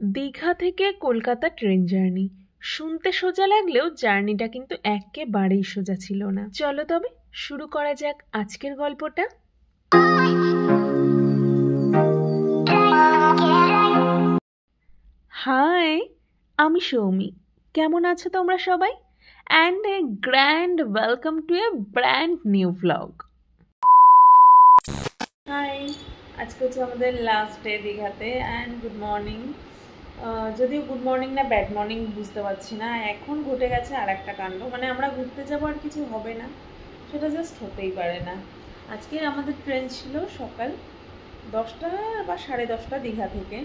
দীঘা থেকে Kolkata train journey শুনতে সোজা লাগলেও জার্নিটা কিন্তু একেবারেই সোজা ছিল না। চলো তবে শুরু করা যাক আজকের গল্পটা। হাই, আমি সৌমি। কেমন আছো তোমরা সবাই? And a grand welcome to a brand new vlog. Hi, আজকে হচ্ছে আমাদের লাস্ট ডে দীঘাতে অ্যান্ড গুড মর্নিং। যদিও গুড মর্নিং না ব্যাড মর্নিং বুঝতে পারছি না। এখন ঘটে গেছে আর একটা কাণ্ড, মানে আমরা ঘুরতে যাবো আর কিছু হবে না, সেটা জাস্ট হতেই পারে না। আজকে আমাদের ট্রেন ছিল সকাল 10টা বা 10:30 দীঘা থেকে।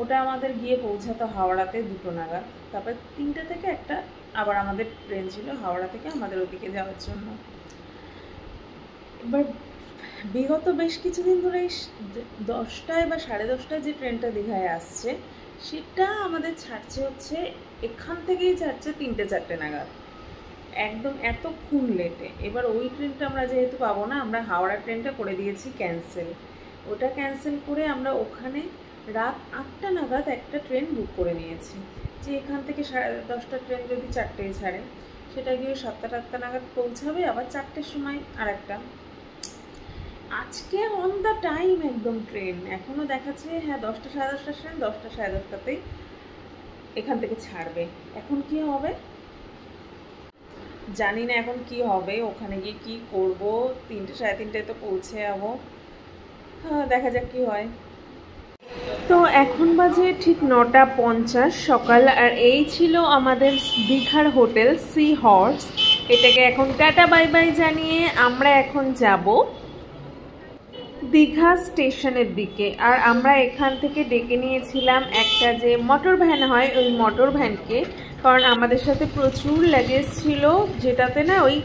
ওটা আমাদের গিয়ে পৌঁছাতো হাওড়াতে 2টো নাগাদ। তারপর 3টে থেকে একটা আবার আমাদের ট্রেন ছিল হাওড়া থেকে আমাদের ওদিকে যাওয়ার জন্য। এবার বিগত বেশ কিছুদিন ধরে 10টায় বা 10:30টায় যে ট্রেনটা দীঘায় আসছে সেটা আমাদের ছাড়ছে হচ্ছে এখান থেকেই ছাড়ছে 3টে-4টে নাগাদ, একদম এতক্ষণ লেটে। এবার ওই ট্রেনটা আমরা যেহেতু পাবো না, আমরা হাওড়া ট্রেনটা করে দিয়েছি ক্যান্সেল। ওটা ক্যান্সেল করে আমরা ওখানে রাত 8টা নাগাদ একটা ট্রেন বুক করে নিয়েছি, যে এখান থেকে 10:30 ট্রেন যদি 4টেয় ছাড়ে সেটা গিয়ে 7টা-8টা নাগাদ পৌঁছাবে, আবার 4টের সময় আর একটা। আজকে অন দ্য টাইম একদম ট্রেন এখনও দেখাচ্ছে, হ্যাঁ 10টা 10:30 ট্রেন 10টা 10:30তেই এখান থেকে ছাড়বে। এখন কি হবে জানি না, এখন কি হবে, ওখানে গিয়ে কি করব। 3টে 3:30টায় তো পৌঁছে যাবো, হ্যাঁ দেখা যাক কি হয়। তো এখন বাজে ঠিক 9:50 সকাল, আর এই ছিল আমাদের দীঘার হোটেল সি হর্স। এটাকে এখন টাটা বাই বাই জানিয়ে আমরা এখন যাব দীঘা স্টেশনের দিকে। আর আমরা এখান থেকে ডেকে নিয়েছিলাম একটা যে মোটর ভ্যান হয়, ওই মোটর ভ্যানকে, কারণ আমাদের সাথে প্রচুর লাগেজ ছিল, যেটাতে না ওই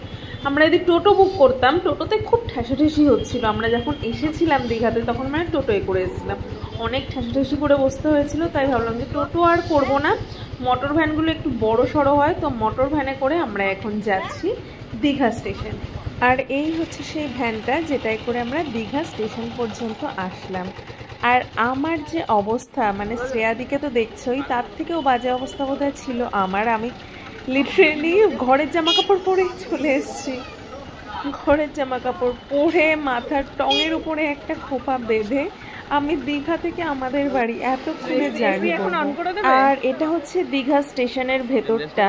আমরা যদি টোটো বুক করতাম টোটোতে খুব ঠেসাঠেসি হচ্ছিল। আমরা যখন এসেছিলাম দীঘাতে তখন মানে টোটোয় করে এসেছিলাম, অনেক ঠেসাঠেসি করে বসতে হয়েছিল। তাই ভাবলাম যে টোটো আর করব না, মোটর ভ্যানগুলো একটু বড় সড়ো হয়, তো মোটর ভ্যানে করে আমরা এখন যাচ্ছি দীঘা স্টেশন। আর এই হচ্ছে সেই ভ্যানটা যেটাই করে আমরা দীঘা স্টেশন পর্যন্ত আসলাম। আর আমার যে অবস্থা, মানে শ্রেয়াদিকে তো দেখছোই, তার থেকেও বাজে অবস্থা বোধহয় ছিল আমার। আমি লিটারেলি ঘরের জামা কাপড় পরে চলে এসেছি, ঘরের জামা কাপড় পরে মাথার টঙের উপরে একটা খোপা বেঁধে আমি দীঘা থেকে আমাদের বাড়ি এতক্ষণে জার্নি করব। আর এটা হচ্ছে দীঘা স্টেশনের ভেতরটা।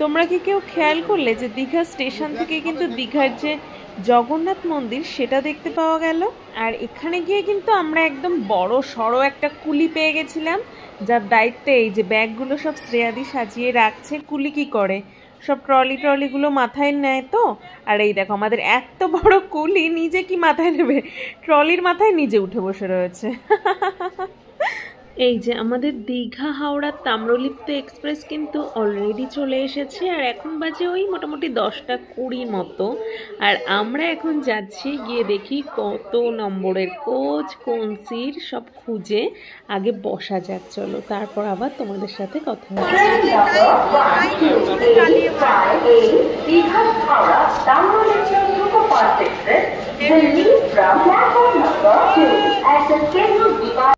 তোমরা কি কেউ খেয়াল করলে যে দীঘা স্টেশন থেকে কিন্তু দীঘার যে জগন্নাথ মন্দির সেটা দেখতে পাওয়া গেল? আর এখানে গিয়ে কিন্তু আমরা একদম বড় সড়ো একটা কুলি পেয়ে গেছিলাম, যার দায়িত্বে এই যে ব্যাগগুলো সব শ্রেয়াদি সাজিয়ে রাখছে। কুলি কি করে, সব ট্রলিগুলো মাথায় নেয় তো। আর এই দেখো আমাদের এত বড় কুলি নিজে কি মাথায় নেবে, ট্রলির মাথায় নিজে উঠে বসে রয়েছে। এই যে আমাদের দীঘা হাওড়া তাম্রলিপ্ত এক্সপ্রেস কিন্তু অলরেডি চলে এসেছে, আর এখন বাজে ওই মোটামুটি 10:20 মতো। আর আমরা এখন যাচ্ছি, গিয়ে দেখি কত নম্বরের কোচ, কোন সিট সব খুঁজে আগে বসা যাক। চলো তারপর আবার তোমাদের সাথে কথা হবে।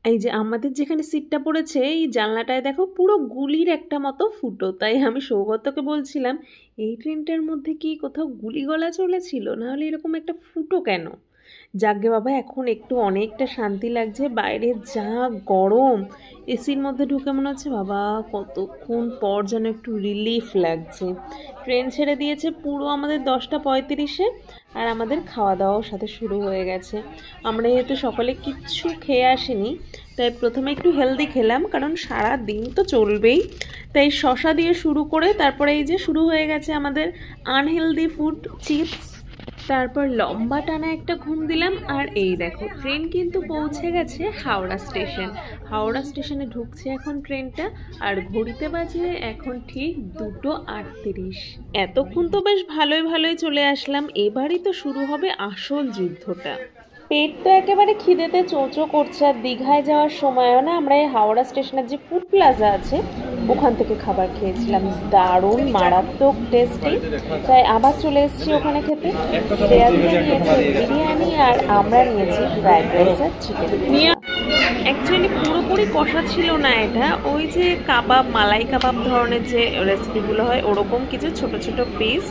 এই যে আমাদের যেখানে সিটটা পড়েছে এই জানলাটায় দেখো পুরো গুলির একটা মতো ফুটো। তাই আমি সৌগতকে বলছিলাম এই ট্রেনটার মধ্যে কি কোথাও গুলি গলা চলেছিল, নাহলে এরকম একটা ফুটো কেন। যাকে বাবা এখন একটু অনেকটা শান্তি লাগছে, বাইরে যা গরম, এসির মধ্যে ঢুকে মনে হচ্ছে বাবা কতক্ষণ পর যেন একটু রিলিফ লাগছে। ট্রেন ছেড়ে দিয়েছে পুরো আমাদের 10:35-এ, আর আমাদের খাওয়া দাওয়াও সাথে শুরু হয়ে গেছে। আমরা যেহেতু সকালে কিচ্ছু খেয়ে আসিনি, তাই প্রথমে একটু হেলদি খেলাম, কারণ সারা দিন তো চলবেই। তাই শশা দিয়ে শুরু করে তারপরে এই যে শুরু হয়ে গেছে আমাদের আনহেলদি ফুড, চিপস, তারপর লম্বা টানা একটা ঘুম দিলাম। আর এই দেখো ট্রেন কিন্তু পৌঁছে গেছে হাওড়া স্টেশন। হাওড়া স্টেশনে ঢুকছে এখন ট্রেনটা, আর ঘড়িতে বাজে এখন ঠিক 2:38। এতক্ষণ তো বেশ ভালোই চলে আসলাম, এবারই তো শুরু হবে আসল যুদ্ধটা। পেট তো একেবারে খিদেতে চোঁচো করছে। আর দীঘায় যাওয়ার সময়ও না আমরা এই হাওড়া স্টেশনের যে ফুড প্লাজা আছে ওখান থেকে খাবার খেয়েছিলাম, দারুণ মারাত্মক টেস্টি। তাই আবার চলে এসেছি ওখানে খেতে। শ্রেয়া দিয়ে নিয়েছে বিরিয়ানি আর আমরা নিয়েছি ফ্রাইড রাইস আর চিকেন। অ্যাকচুয়ালি পুরোপুরি কষা ছিল না এটা, ওই যে কাবাব, মালাই কাবাব ধরনের যে রেসিপিগুলো হয় ওরকম কিছু ছোট ছোট পিস,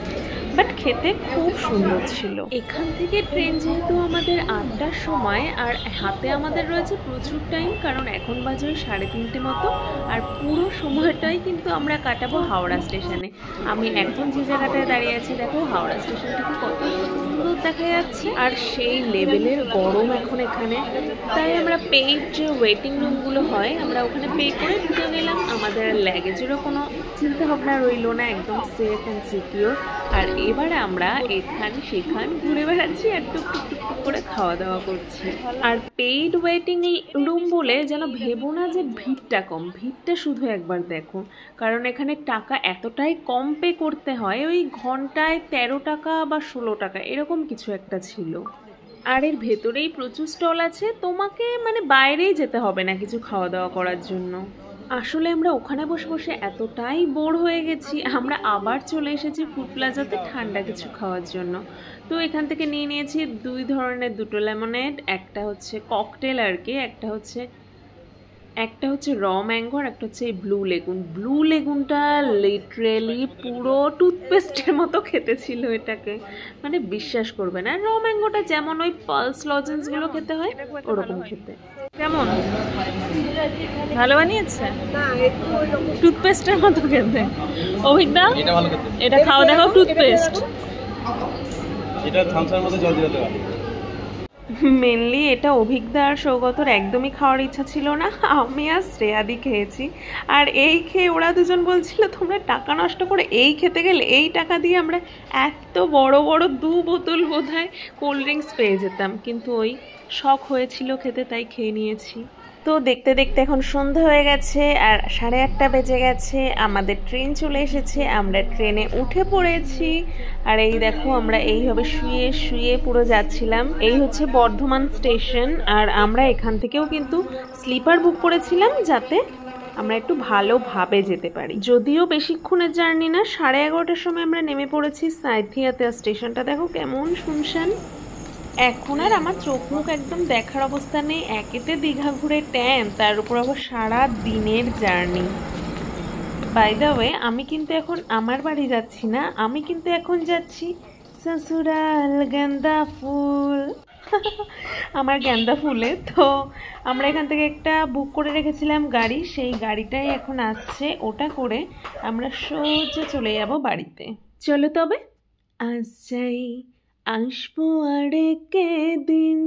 বাট খেতে খুব সুন্দর ছিল। এখান থেকে ট্রেন যেহেতু আমাদের 8টার সময়, আর হাতে আমাদের রয়েছে প্রচুর টাইম, কারণ এখন বাজে 3:30 মতো, আর পুরো সময়টাই কিন্তু আমরা কাটাবো হাওড়া স্টেশনে। আমি এখন যে জায়গাটায় দাঁড়িয়ে আছি দেখো, হাওড়া স্টেশন থেকে কত সুন্দর দেখা যাচ্ছে, আর সেই লেভেলের গরম এখন এখানে। তাই আমরা পেইড যে ওয়েটিং রুমগুলো হয় আমরা ওখানে পে করে ঢুকে গেলাম। আমাদের লাগেজেরও কোনো চিন্তা ভাবনা রইল না, একদম সেফ অ্যান্ড সিকিউর। আর এবারে আমরা এখান সেখান ঘুরে বেড়াচ্ছি আর টুকটুক টুকটুক করে খাওয়া দাওয়া করছি। আর পেইড ওয়েটিং রুম বলে যেন ভেবো না যে ভিড়টা কম, ভিড়টা শুধু একবার দেখো, কারণ এখানে টাকা এতটাই কম পে করতে হয়, ওই ঘন্টায় 13 টাকা বা 16 টাকা এরকম কিছু একটা ছিল। আর এর ভেতরেই প্রচুর স্টল আছে, তোমাকে মানে বাইরেই যেতে হবে না কিছু খাওয়া দাওয়া করার জন্য। আসলে আমরা ওখানে বসে বসে এতটাই বোর হয়ে গেছি, আমরা আবার চলে এসেছি ফুড প্লাজাতে ঠান্ডা কিছু খাওয়ার জন্য। তো এখান থেকে নিয়ে নিয়েছি 2 ধরনের, 2টো লেমনেড, একটা হচ্ছে ককটেল আর কি, একটা হচ্ছে র ম্যাঙ্গো, আর একটা হচ্ছে এই ব্লু লেগুন। ব্লু লেগুনটা লিটারেলি পুরো টুথপেস্টের মতো খেতে ছিল এটাকে, মানে বিশ্বাস করবে না। র ম্যাঙ্গোটা যেমন ওই পালস লজেন্সগুলো খেতে হয় ওরকম খেতে। কেমন, ভালো বানিয়েছে? টুথপেস্টের মতো খেতে। অভিজ্ঞতা এটা খাওয়া দেখো, টুথপেস্ট। এটা থামসার মধ্যে জল দিতে হবে। মেনলি এটা অভিজ্ঞতা আর সৌগতর একদমই খাওয়ার ইচ্ছা ছিল না, আমি আর শ্রেয়াদি খেয়েছি। আর এই খেয়ে ওরা দুজন বলছিল তোমরা টাকা নষ্ট করে এই খেতে গেলে, এই টাকা দিয়ে আমরা এত বড় বড় 2 বোতল বোধহয় কোল্ড ড্রিঙ্কস পেয়ে যেতাম, কিন্তু ওই শখ হয়েছিল খেতে, তাই খেয়ে নিয়েছি। তো দেখতে দেখতে এখন সন্ধ্যা হয়ে গেছে আর 8:30 বেজে গেছে, আমাদের ট্রেন চলে এসেছে, আমরা ট্রেনে উঠে পড়েছি। আর এই দেখো আমরা এইভাবে শুয়ে শুয়ে পুরো যাচ্ছিলাম। এই হচ্ছে বর্ধমান স্টেশন, আর আমরা এখান থেকেও কিন্তু স্লিপার বুক করেছিলাম যাতে আমরা একটু ভালোভাবে যেতে পারি। যদিও বেশিক্ষণের জার্নি না, 11:30টার সময় আমরা নেমে পড়েছি সাঁইথিয়াতে। স্টেশনটা দেখো কেমন শুনশান। এখন আর আমার চোখ মুখ একদম দেখার অবস্থা নেই, একেতে দীঘা ঘুরে ট্যান, তার উপর আবার সারা দিনের জার্নি। বাই দ্য ওয়ে, আমি কিন্তু এখন আমার বাড়ি যাচ্ছি না, আমি কিন্তু এখন যাচ্ছি সসুরাল গেন্দা ফুল আমার গেন্দা ফুলে। তো আমরা এখান থেকে একটা বুক করে রেখেছিলাম গাড়ি, সেই গাড়িটাই এখন আসছে, ওটা করে আমরা সোজা চলে যাব বাড়িতে। চলো তবে আজ যাই, আসবো আর দিন।